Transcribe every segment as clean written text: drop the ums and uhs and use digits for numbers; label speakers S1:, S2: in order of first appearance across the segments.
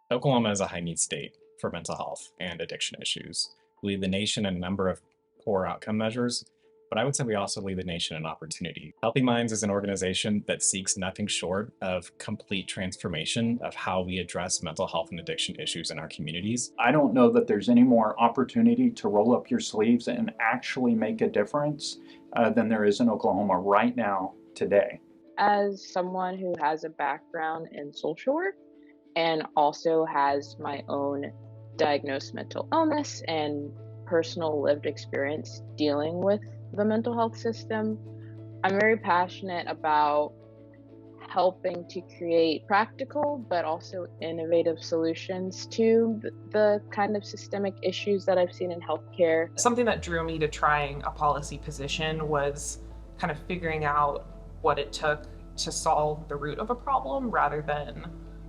S1: Oklahoma is a high need state for mental health and addiction issues. We lead the nation in a number of poor outcome measures, but I would say we also lead the nation in opportunity. Healthy Minds is an organization that seeks nothing short of complete transformation of how we address mental health and addiction issues in our communities.
S2: I don't know that there's any more opportunity to roll up your sleeves and actually make a difference than there is in Oklahoma right now, today.
S3: As someone who has a background in social work and also has my own diagnosed mental illness and personal lived experience dealing with the mental health system, I'm very passionate about helping to create practical but also innovative solutions to the kind of systemic issues that I've seen in healthcare.
S4: Something that drew me to trying a policy position was kind of figuring out what it took to solve the root of a problem rather than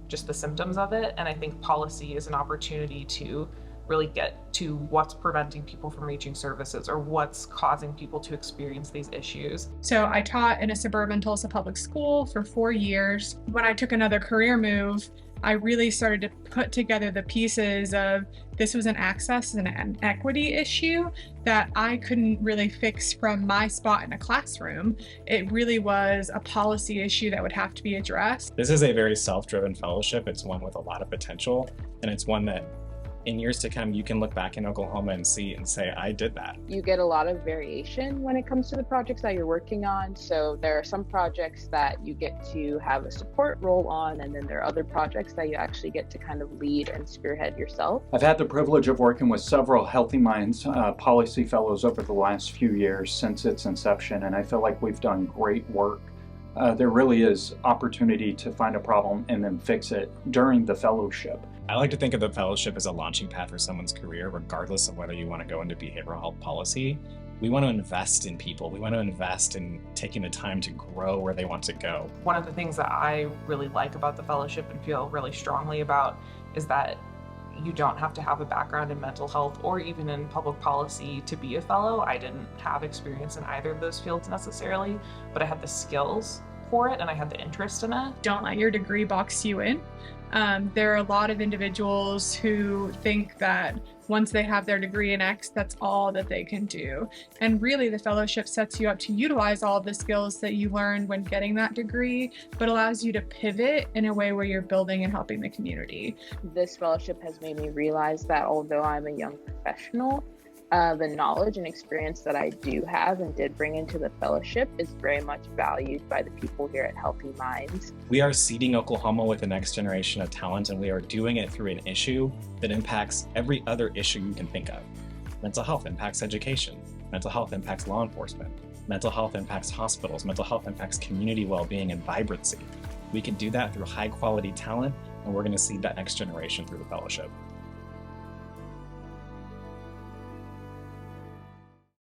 S4: just the symptoms of it. And I think policy is an opportunity to really get to what's preventing people from reaching services or what's causing people to experience these issues.
S5: So I taught in a suburban Tulsa public school for 4 years. When I took another career move, I really started to put together the pieces of this was an access and an equity issue that I couldn't really fix from my spot in a classroom. It really was a policy issue that would have to be addressed.
S1: This is a very self-driven fellowship. It's one with a lot of potential, and it's one that in years to come, you can look back in Oklahoma and see and say, I did that.
S3: You get a lot of variation when it comes to the projects that you're working on. So there are some projects that you get to have a support role on, and then there are other projects that you actually get to kind of lead and spearhead yourself.
S2: I've had the privilege of working with several Healthy Minds policy fellows over the last few years since its inception, and I feel like we've done great work. There really is opportunity to find a problem and then fix it during the fellowship.
S1: I like to think of the fellowship as a launching pad for someone's career, regardless of whether you want to go into behavioral health policy. We want to invest in people. We want to invest in taking the time to grow where they want to go.
S4: One of the things that I really like about the fellowship and feel really strongly about is that you don't have to have a background in mental health or even in public policy to be a fellow. I didn't have experience in either of those fields necessarily, but I had the skills for it and I had the interest in it.
S5: Don't let your degree box you in. There are a lot of individuals who think that once they have their degree in X, that's all that they can do. And really the fellowship sets you up to utilize all of the skills that you learned when getting that degree, but allows you to pivot in a way where you're building and helping the community.
S3: This fellowship has made me realize that although I'm a young professional, the knowledge and experience that I do have and did bring into the fellowship is very much valued by the people here at Healthy Minds.
S1: We are seeding Oklahoma with the next generation of talent, and we are doing it through an issue that impacts every other issue you can think of. Mental health impacts education. Mental health impacts law enforcement. Mental health impacts hospitals. Mental health impacts community well-being and vibrancy. We can do that through high-quality talent, and we're going to seed that next generation through the fellowship.